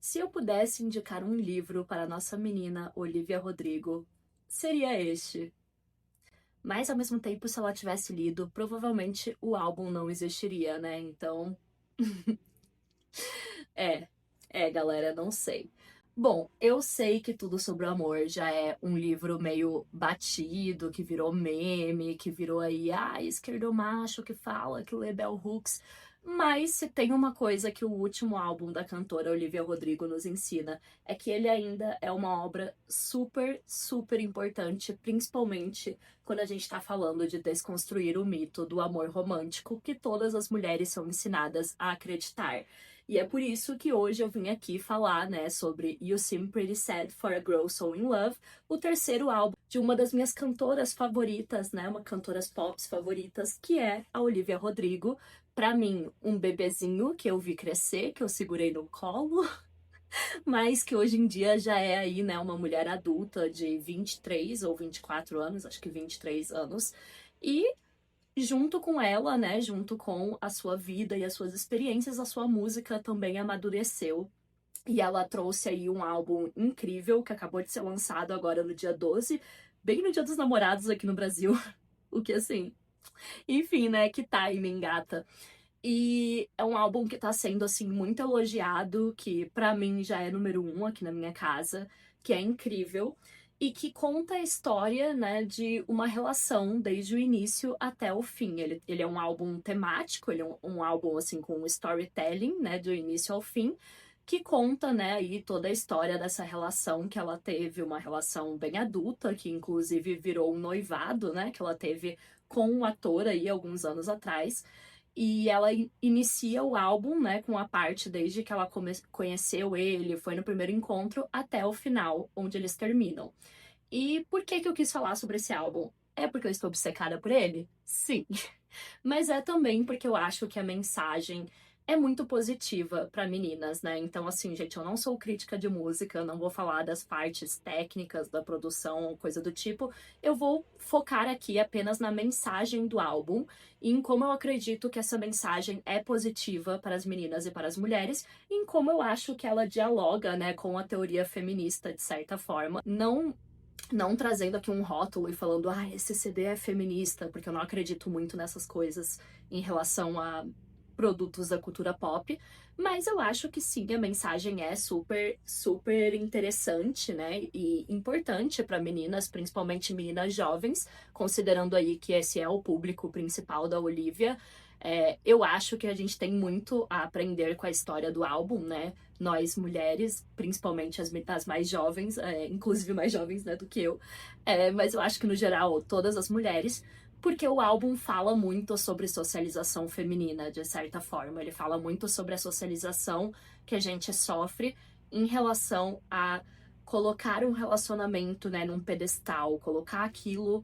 Se eu pudesse indicar um livro para nossa menina Olivia Rodrigo, seria este. Mas ao mesmo tempo, se ela tivesse lido, provavelmente o álbum não existiria, né? Então, é, galera, não sei. Bom, eu sei que Tudo Sobre o Amor já é um livro meio batido, que virou meme, que virou aí, esquerdomacho que fala, que lê Bell Hooks. Mas se tem uma coisa que o último álbum da cantora Olivia Rodrigo nos ensina, é que ele ainda é uma obra super, super importante, principalmente quando a gente tá falando de desconstruir o mito do amor romântico que todas as mulheres são ensinadas a acreditar. E é por isso que hoje eu vim aqui falar, né, sobre You Seem Pretty Sad for a Girl So In Love, o terceiro álbum de uma das minhas cantoras favoritas, né, uma cantoras pop favoritas, que é a Olivia Rodrigo. Pra mim, um bebezinho que eu vi crescer, que eu segurei no colo, mas que hoje em dia já é aí, né, uma mulher adulta de 23 ou 24 anos, acho que 23 anos, e junto com ela, né, junto com a sua vida e as suas experiências, a sua música também amadureceu. E ela trouxe aí um álbum incrível que acabou de ser lançado agora no dia 12, bem no Dia dos Namorados aqui no Brasil. O que assim, enfim, né, que timing, gata. E é um álbum que tá sendo assim muito elogiado, que pra mim já é número um aqui na minha casa, que é incrível e que conta a história, né, de uma relação desde o início até o fim. Ele é um álbum temático, ele é um álbum assim com um storytelling, né, do início ao fim, que conta, né, aí toda a história dessa relação que ela teve, uma relação bem adulta, que inclusive virou um noivado, né, que ela teve com um ator aí alguns anos atrás. E ela inicia o álbum, né, com a parte desde que ela conheceu ele, foi no primeiro encontro, até o final, onde eles terminam. E por que que eu quis falar sobre esse álbum? É porque eu estou obcecada por ele? Sim. Mas é também porque eu acho que a mensagem é muito positiva para meninas, né? Então, assim, gente, eu não sou crítica de música, não vou falar das partes técnicas da produção ou coisa do tipo. Eu vou focar aqui apenas na mensagem do álbum e em como eu acredito que essa mensagem é positiva para as meninas e para as mulheres, e em como eu acho que ela dialoga, né, com a teoria feminista, de certa forma. Não trazendo aqui um rótulo e falando, esse CD é feminista, porque eu não acredito muito nessas coisas em relação a produtos da cultura pop, mas eu acho que sim, a mensagem é super, super interessante, né, e importante para meninas, principalmente meninas jovens, considerando aí que esse é o público principal da Olivia. Eu acho que a gente tem muito a aprender com a história do álbum, né? Nós mulheres, principalmente as mais jovens, inclusive mais jovens, né, do que eu, mas eu acho que no geral todas as mulheres, porque o álbum fala muito sobre socialização feminina, de certa forma. Ele fala muito sobre a socialização que a gente sofre em relação a colocar um relacionamento, né, num pedestal, colocar aquilo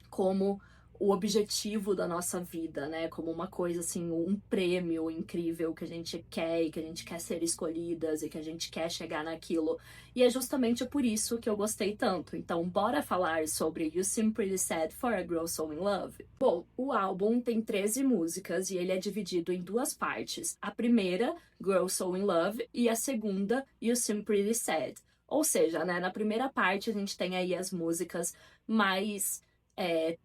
como o objetivo da nossa vida, né? Como uma coisa assim, um prêmio incrível que a gente quer e que a gente quer ser escolhidas e que a gente quer chegar naquilo. E é justamente por isso que eu gostei tanto. Então, bora falar sobre You Seem Pretty Sad for a Girl So In Love? Bom, o álbum tem 13 músicas e ele é dividido em duas partes. A primeira, Girl So In Love, e a segunda, You Seem Pretty Sad. Ou seja, né, na primeira parte a gente tem aí as músicas mais é,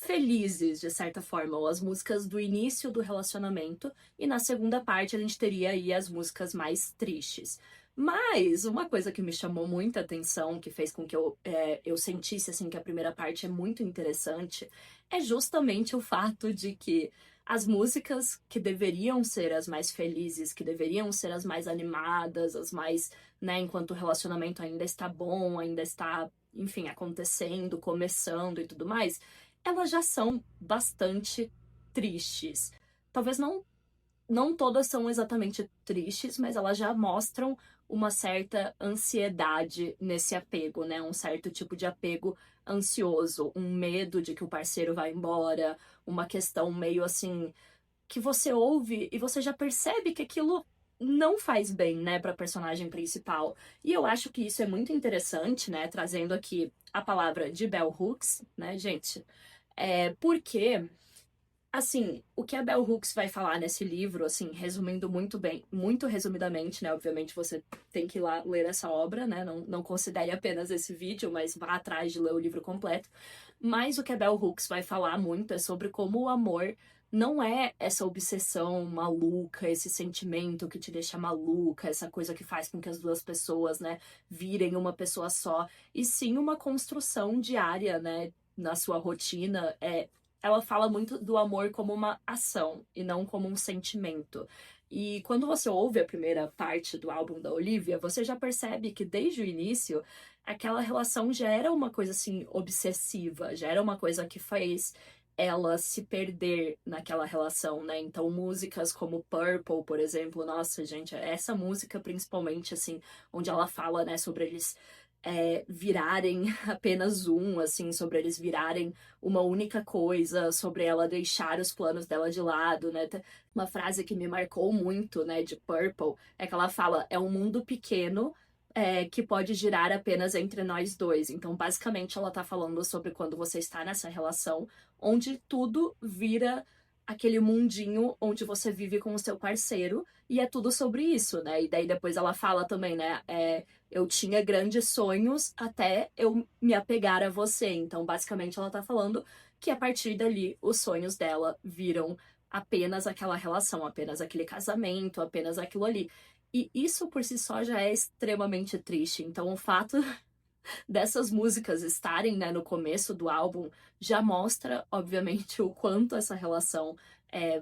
felizes, de certa forma, ou as músicas do início do relacionamento, e na segunda parte a gente teria aí as músicas mais tristes. Mas uma coisa que me chamou muita atenção, que fez com que eu sentisse assim que a primeira parte é muito interessante, é justamente o fato de que as músicas que deveriam ser as mais felizes, que deveriam ser as mais animadas, as mais, né, enquanto o relacionamento ainda está bom, ainda está, enfim, acontecendo, começando e tudo mais, elas já são bastante tristes. Talvez não todas são exatamente tristes, mas elas já mostram uma certa ansiedade nesse apego, né? Um certo tipo de apego ansioso, um medo de que o parceiro vai embora, uma questão meio assim que você ouve e você já percebe que aquilo não faz bem, né, para personagem principal. E eu acho que isso é muito interessante, né, trazendo aqui a palavra de Bell Hooks, né, gente? Porque Assim, o que a Bell Hooks vai falar nesse livro, assim, resumindo muito bem, muito resumidamente, né? Obviamente você tem que ir lá ler essa obra, né? Não considere apenas esse vídeo, mas vá atrás de ler o livro completo. Mas o que a Bell Hooks vai falar muito é sobre como o amor não é essa obsessão maluca, esse sentimento que te deixa maluca, essa coisa que faz com que as duas pessoas, né, virem uma pessoa só, e sim uma construção diária, né, na sua rotina. Ela fala muito do amor como uma ação e não como um sentimento. E quando você ouve a primeira parte do álbum da Olivia, você já percebe que desde o início aquela relação já era uma coisa assim obsessiva, já era uma coisa que fez ela se perder naquela relação, né? Então, músicas como Purple, por exemplo, nossa, gente, essa música principalmente, assim, onde ela fala, né, sobre eles virarem apenas um, assim, sobre eles virarem uma única coisa, sobre ela deixar os planos dela de lado, né? Uma frase que me marcou muito, né, de Purple, é que ela fala: é um mundo pequeno que pode girar apenas entre nós dois. Então, basicamente, ela tá falando sobre quando você está nessa relação onde tudo vira aquele mundinho onde você vive com o seu parceiro e é tudo sobre isso, né? E daí depois ela fala também, né? Eu tinha grandes sonhos até eu me apegar a você. Então, basicamente, ela tá falando que a partir dali os sonhos dela viram apenas aquela relação, apenas aquele casamento, apenas aquilo ali. E isso por si só já é extremamente triste. Então, o fato dessas músicas estarem, né, no começo do álbum já mostra, obviamente, o quanto essa relação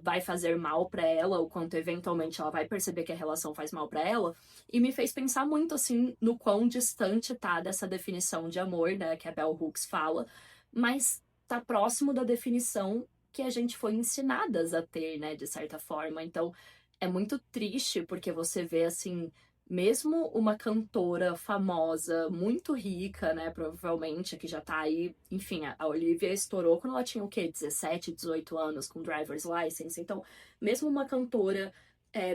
vai fazer mal pra ela, o quanto eventualmente ela vai perceber que a relação faz mal pra ela, e me fez pensar muito assim no quão distante tá dessa definição de amor, né, que a Bell Hooks fala, mas tá próximo da definição que a gente foi ensinadas a ter, né, de certa forma. Então, é muito triste porque você vê assim mesmo uma cantora famosa, muito rica, né, provavelmente, que já tá aí, enfim, a Olivia estourou quando ela tinha o quê? 17, 18 anos, com driver's license. Então, mesmo uma cantora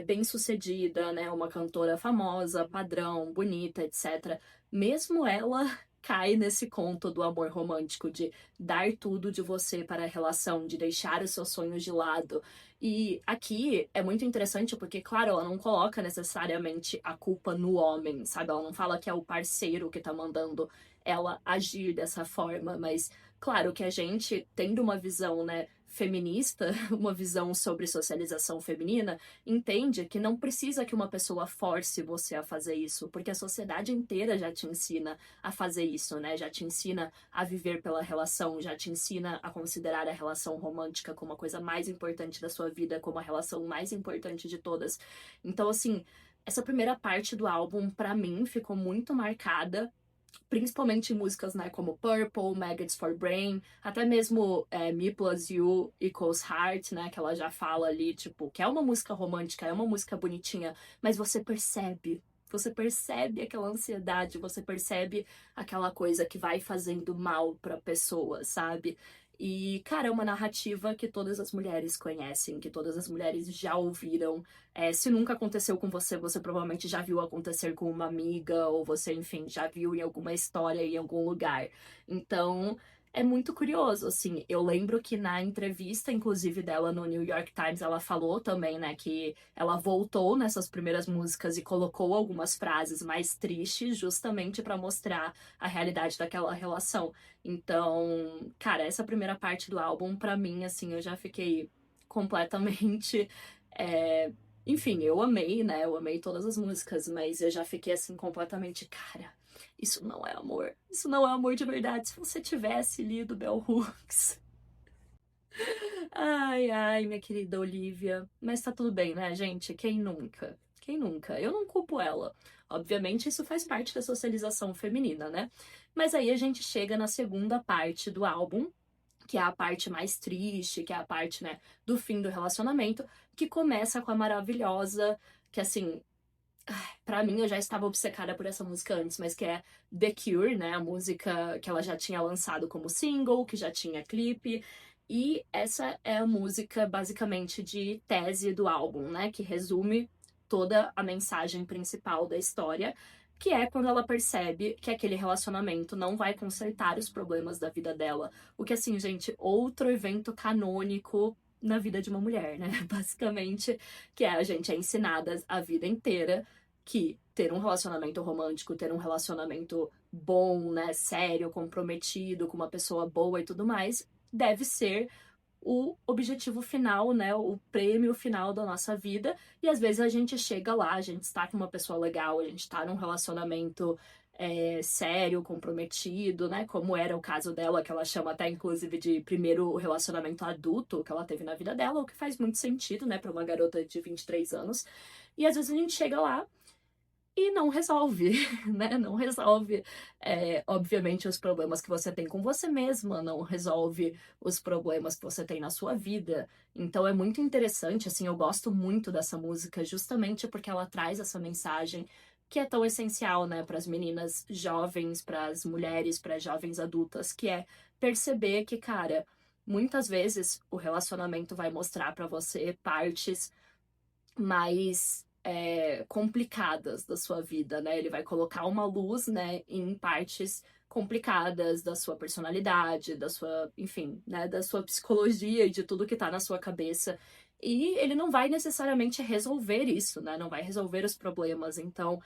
bem-sucedida, né, uma cantora famosa, padrão, bonita, etc., mesmo ela cai nesse conto do amor romântico, de dar tudo de você para a relação, de deixar os seus sonhos de lado. E aqui é muito interessante porque, claro, ela não coloca necessariamente a culpa no homem, sabe? Ela não fala que é o parceiro que tá mandando ela agir dessa forma, mas claro que a gente, tendo uma visão, né, feminista, uma visão sobre socialização feminina, entende que não precisa que uma pessoa force você a fazer isso, porque a sociedade inteira já te ensina a fazer isso, né? Já te ensina a viver pela relação, já te ensina a considerar a relação romântica como a coisa mais importante da sua vida, como a relação mais importante de todas. Então, assim, essa primeira parte do álbum, pra mim, ficou muito marcada, principalmente em músicas, né, como Purple, Maggots for Brain, até mesmo Me Plus You Equals Heart, né, que ela já fala ali, tipo, que é uma música romântica, é uma música bonitinha, mas você percebe aquela ansiedade, você percebe aquela coisa que vai fazendo mal pra pessoa, sabe? E, cara, é uma narrativa que todas as mulheres conhecem, que todas as mulheres já ouviram. Se nunca aconteceu com você, você provavelmente já viu acontecer com uma amiga, ou você, enfim, já viu em alguma história, em algum lugar. Então, é muito curioso, assim. Eu lembro que na entrevista, inclusive, dela no New York Times, ela falou também, né, que ela voltou nessas primeiras músicas e colocou algumas frases mais tristes, justamente pra mostrar a realidade daquela relação. Então, cara, essa primeira parte do álbum, pra mim, assim, eu já fiquei completamente. é, Enfim, eu amei, né? Eu amei todas as músicas, mas eu já fiquei assim completamente, cara, isso não é amor. Isso não é amor de verdade. Se você tivesse lido Bell Hooks. Ai, ai, minha querida Olivia. Mas tá tudo bem, né, gente? Quem nunca? Quem nunca? Eu não culpo ela. Obviamente, isso faz parte da socialização feminina, né? Mas aí a gente chega na segunda parte do álbum, que é a parte mais triste, que é a parte, né, do fim do relacionamento, que começa com a maravilhosa, que assim, pra mim eu já estava obcecada por essa música antes, mas que é The Cure, né, a música que ela já tinha lançado como single, que já tinha clipe, e essa é a música basicamente de tese do álbum, né, que resume toda a mensagem principal da história, que é quando ela percebe que aquele relacionamento não vai consertar os problemas da vida dela. O que, assim, gente, outro evento canônico na vida de uma mulher, né? Basicamente, que a gente é ensinada a vida inteira que ter um relacionamento romântico, ter um relacionamento bom, né, sério, comprometido, com uma pessoa boa e tudo mais, deve ser o objetivo final, né, o prêmio final da nossa vida. E às vezes a gente chega lá, a gente está com uma pessoa legal, a gente está num relacionamento sério, comprometido, né, como era o caso dela, que ela chama até inclusive de primeiro relacionamento adulto que ela teve na vida dela, o que faz muito sentido, né, para uma garota de 23 anos. E às vezes a gente chega lá e não resolve, né? Não resolve, obviamente, os problemas que você tem com você mesma, não resolve os problemas que você tem na sua vida. Então é muito interessante, assim, eu gosto muito dessa música justamente porque ela traz essa mensagem que é tão essencial, né, para as meninas jovens, para as mulheres, para as jovens adultas, que é perceber que, cara, muitas vezes o relacionamento vai mostrar para você partes mais complicadas da sua vida, né? Ele vai colocar uma luz, né, em partes complicadas da sua personalidade, da sua, enfim, né, da sua psicologia e de tudo que tá na sua cabeça. E ele não vai necessariamente resolver isso, né? Não vai resolver os problemas. Então,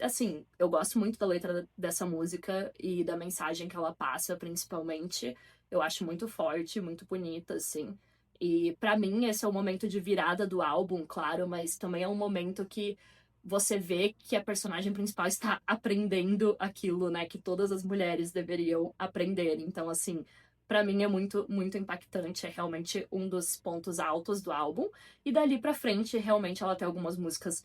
assim, eu gosto muito da letra dessa música e da mensagem que ela passa, principalmente. Eu acho muito forte, muito bonita, assim. E pra mim esse é o momento de virada do álbum, claro, mas também é um momento que você vê que a personagem principal está aprendendo aquilo, né, que todas as mulheres deveriam aprender. Então, assim, pra mim é muito, muito impactante, é realmente um dos pontos altos do álbum. E dali pra frente, realmente ela tem algumas músicas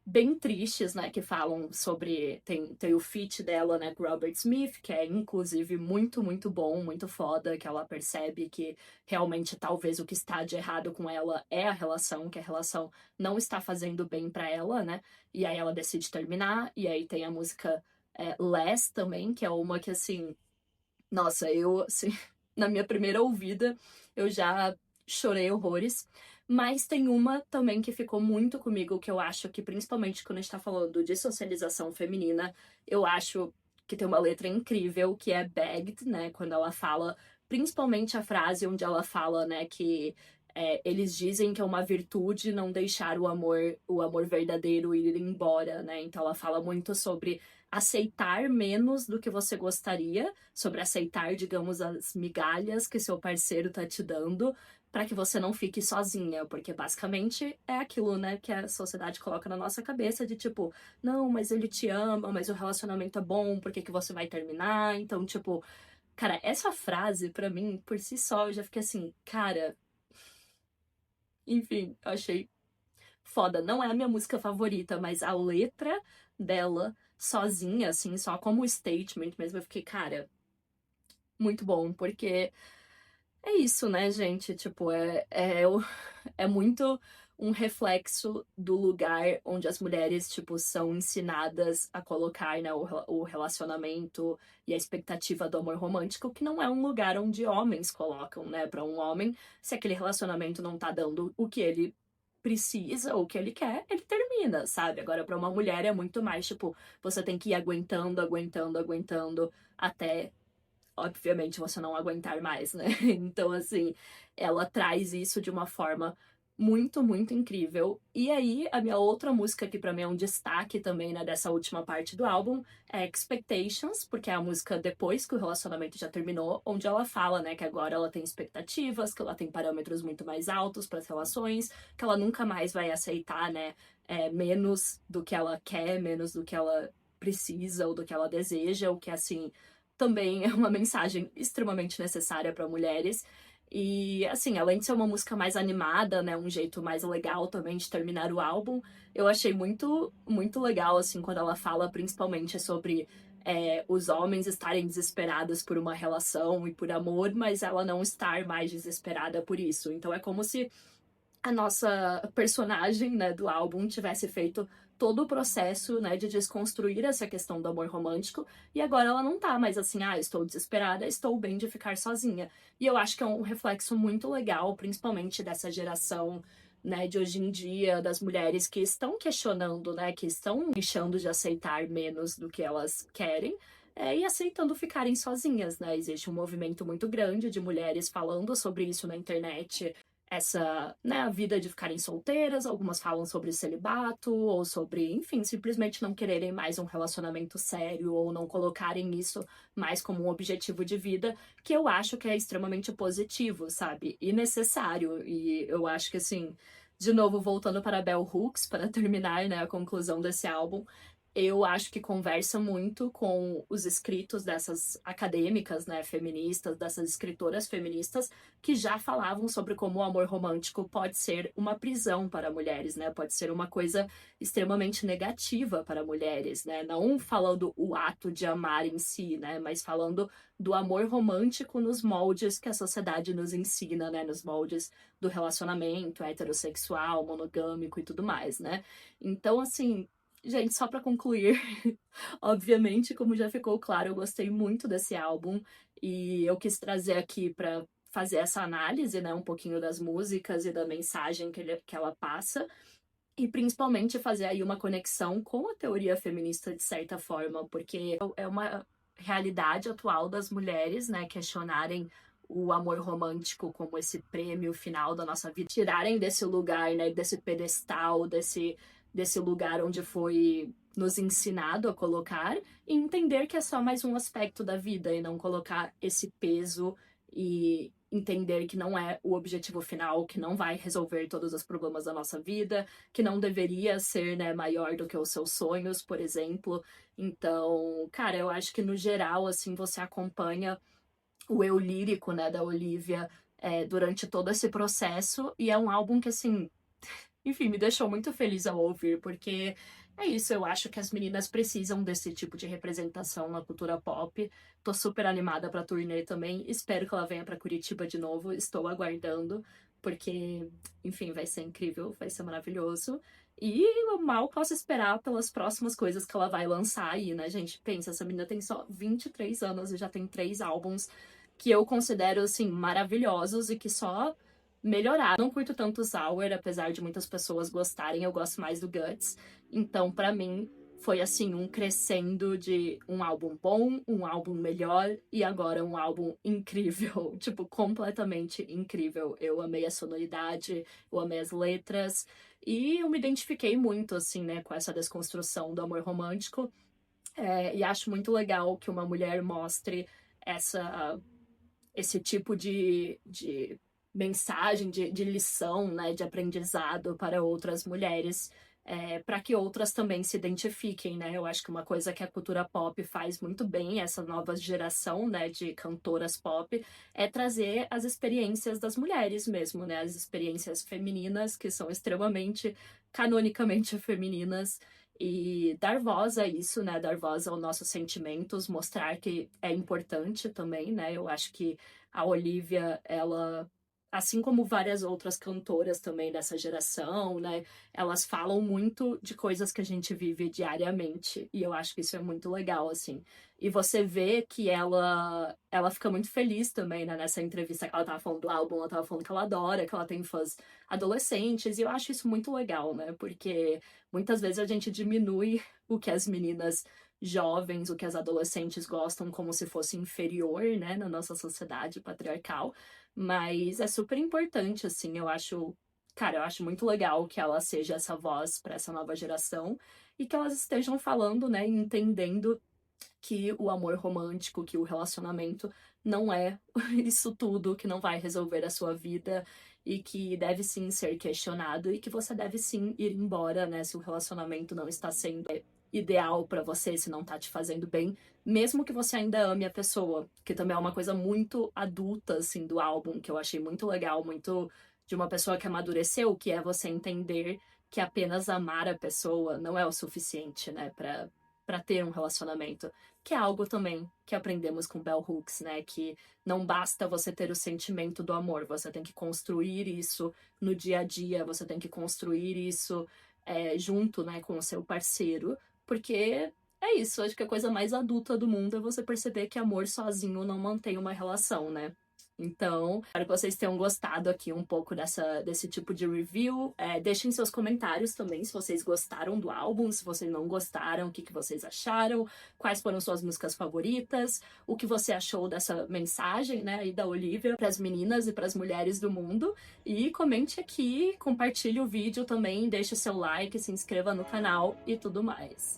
bem tristes, né, que falam sobre... Tem o feat dela, né, com Robert Smith, que é inclusive muito, muito bom, muito foda, que ela percebe que realmente talvez o que está de errado com ela é a relação, que a relação não está fazendo bem pra ela, né, e aí ela decide terminar, e aí tem a música Less também, que é uma que, assim, nossa, eu, assim, na minha primeira ouvida, eu já chorei horrores. Mas tem uma também que ficou muito comigo, que eu acho que, principalmente quando a gente tá falando de socialização feminina, eu acho que tem uma letra incrível, que é Begged, né? Quando ela fala, principalmente a frase onde ela fala, né, que eles dizem que é uma virtude não deixar o amor verdadeiro ir embora, né? Então ela fala muito sobre aceitar menos do que você gostaria, sobre aceitar, digamos, as migalhas que seu parceiro tá te dando, para que você não fique sozinha, porque basicamente é aquilo, né, que a sociedade coloca na nossa cabeça de tipo, não, mas ele te ama, mas o relacionamento é bom, por que que você vai terminar? Então, tipo, cara, essa frase pra mim, por si só, eu já fiquei assim, cara, enfim, eu achei foda. Não é a minha música favorita, mas a letra dela sozinha, assim, só como statement mesmo, eu fiquei, cara, muito bom, porque é isso, né, gente? Tipo, é muito um reflexo do lugar onde as mulheres, tipo, são ensinadas a colocar, né, o relacionamento e a expectativa do amor romântico, que não é um lugar onde homens colocam, né? Pra um homem, se aquele relacionamento não tá dando o que ele precisa ou o que ele quer, ele termina, sabe? Agora, pra uma mulher é muito mais, tipo, você tem que ir aguentando, aguentando, aguentando até obviamente você não aguentar mais, né? Então, assim, ela traz isso de uma forma muito, muito incrível. E aí, a minha outra música, que pra mim é um destaque também, né, dessa última parte do álbum, é Expectations, porque é a música depois que o relacionamento já terminou, onde ela fala, né, que agora ela tem expectativas, que ela tem parâmetros muito mais altos para as relações, que ela nunca mais vai aceitar, né, menos do que ela quer, menos do que ela precisa ou do que ela deseja, o que, assim, também é uma mensagem extremamente necessária para mulheres. E, assim, além de ser uma música mais animada, né, um jeito mais legal também de terminar o álbum, eu achei muito, muito legal, assim, quando ela fala principalmente sobre os homens estarem desesperados por uma relação e por amor, mas ela não estar mais desesperada por isso. Então é como se a nossa personagem, né, do álbum tivesse feito todo o processo, né, de desconstruir essa questão do amor romântico, e agora ela não tá mais assim, ah, estou desesperada, estou bem de ficar sozinha. E eu acho que é um reflexo muito legal, principalmente dessa geração, né, de hoje em dia, das mulheres que estão questionando, né, que estão deixando de aceitar menos do que elas querem, e aceitando ficarem sozinhas, né? Existe um movimento muito grande de mulheres falando sobre isso na internet, essa, né, a vida de ficarem solteiras, algumas falam sobre celibato, ou sobre, enfim, simplesmente não quererem mais um relacionamento sério, ou não colocarem isso mais como um objetivo de vida, que eu acho que é extremamente positivo, sabe? E necessário. E eu acho que, assim, de novo, voltando para Bell Hooks, para terminar, né, a conclusão desse álbum, eu acho que conversa muito com os escritos dessas acadêmicas, né, feministas, dessas escritoras feministas, que já falavam sobre como o amor romântico pode ser uma prisão para mulheres, né? Pode ser uma coisa extremamente negativa para mulheres, né? Não falando o ato de amar em si, né? Mas falando do amor romântico nos moldes que a sociedade nos ensina, né? Nos moldes do relacionamento heterossexual, monogâmico e tudo mais, né? Então, assim, gente, só para concluir, obviamente, como já ficou claro, eu gostei muito desse álbum e eu quis trazer aqui para fazer essa análise, né, um pouquinho das músicas e da mensagem que ela passa, e principalmente fazer aí uma conexão com a teoria feminista de certa forma, porque é uma realidade atual das mulheres, né, questionarem o amor romântico como esse prêmio final da nossa vida, tirarem desse lugar, né, desse pedestal, desse lugar onde foi nos ensinado a colocar e entender que é só mais um aspecto da vida e não colocar esse peso e entender que não é o objetivo final, que não vai resolver todos os problemas da nossa vida, que não deveria ser, né, maior do que os seus sonhos, por exemplo. Então, cara, eu acho que no geral, assim, você acompanha o eu lírico, né, da Olivia durante todo esse processo e é um álbum que, assim, enfim, me deixou muito feliz ao ouvir, porque é isso, eu acho que as meninas precisam desse tipo de representação na cultura pop. Tô super animada pra turnê também, espero que ela venha pra Curitiba de novo, estou aguardando, porque, enfim, vai ser incrível, vai ser maravilhoso. E eu mal posso esperar pelas próximas coisas que ela vai lançar aí, né, gente? Pensa, essa menina tem só 23 anos e já tem 3 álbuns que eu considero, assim, maravilhosos e que só melhorar. Não curto tanto o Sour, apesar de muitas pessoas gostarem, eu gosto mais do Guts. Então, pra mim, foi assim, um crescendo de um álbum bom, um álbum melhor e agora um álbum incrível. Tipo, completamente incrível. Eu amei a sonoridade, eu amei as letras e eu me identifiquei muito, assim, né, com essa desconstrução do amor romântico. E acho muito legal que uma mulher mostre essa esse tipo de mensagem, de lição, né, de aprendizado para outras mulheres, para que outras também se identifiquem, né? Eu acho que uma coisa que a cultura pop faz muito bem, essa nova geração, né, de cantoras pop, é trazer as experiências das mulheres mesmo, né? As experiências femininas, que são extremamente canonicamente femininas, e dar voz a isso, né? Dar voz aos nossos sentimentos, mostrar que é importante também, né? Eu acho que a Olivia, ela, assim como várias outras cantoras também dessa geração, né? Elas falam muito de coisas que a gente vive diariamente. E eu acho que isso é muito legal, assim. E você vê que ela fica muito feliz também, né? Nessa entrevista que ela tava falando do álbum, ela tava falando que ela adora, que ela tem fãs adolescentes. E eu acho isso muito legal, né? Porque muitas vezes a gente diminui o que as meninas jovens, o que as adolescentes gostam como se fosse inferior, né, na nossa sociedade patriarcal, mas é super importante, assim, eu acho, cara, eu acho muito legal que ela seja essa voz para essa nova geração e que elas estejam falando, né, e entendendo que o amor romântico, que o relacionamento não é isso tudo, que não vai resolver a sua vida e que deve sim ser questionado e que você deve sim ir embora, né, se o relacionamento não está sendo ideal pra você, se não tá te fazendo bem, mesmo que você ainda ame a pessoa, que também é uma coisa muito adulta assim do álbum, que eu achei muito legal, muito de uma pessoa que amadureceu, que é você entender que apenas amar a pessoa não é o suficiente, né, para ter um relacionamento, que é algo também que aprendemos com Bell Hooks, né, que não basta você ter o sentimento do amor, você tem que construir isso no dia a dia, você tem que construir isso junto, né, com o seu parceiro, porque é isso, acho que a coisa mais adulta do mundo é você perceber que amor sozinho não mantém uma relação, né? Então, espero que vocês tenham gostado aqui um pouco desse tipo de review. Deixem seus comentários também se vocês gostaram do álbum, se vocês não gostaram, o que vocês acharam, quais foram suas músicas favoritas, o que você achou dessa mensagem, né, aí da Olivia para as meninas e para as mulheres do mundo. E comente aqui, compartilhe o vídeo também, deixe seu like, se inscreva no canal e tudo mais.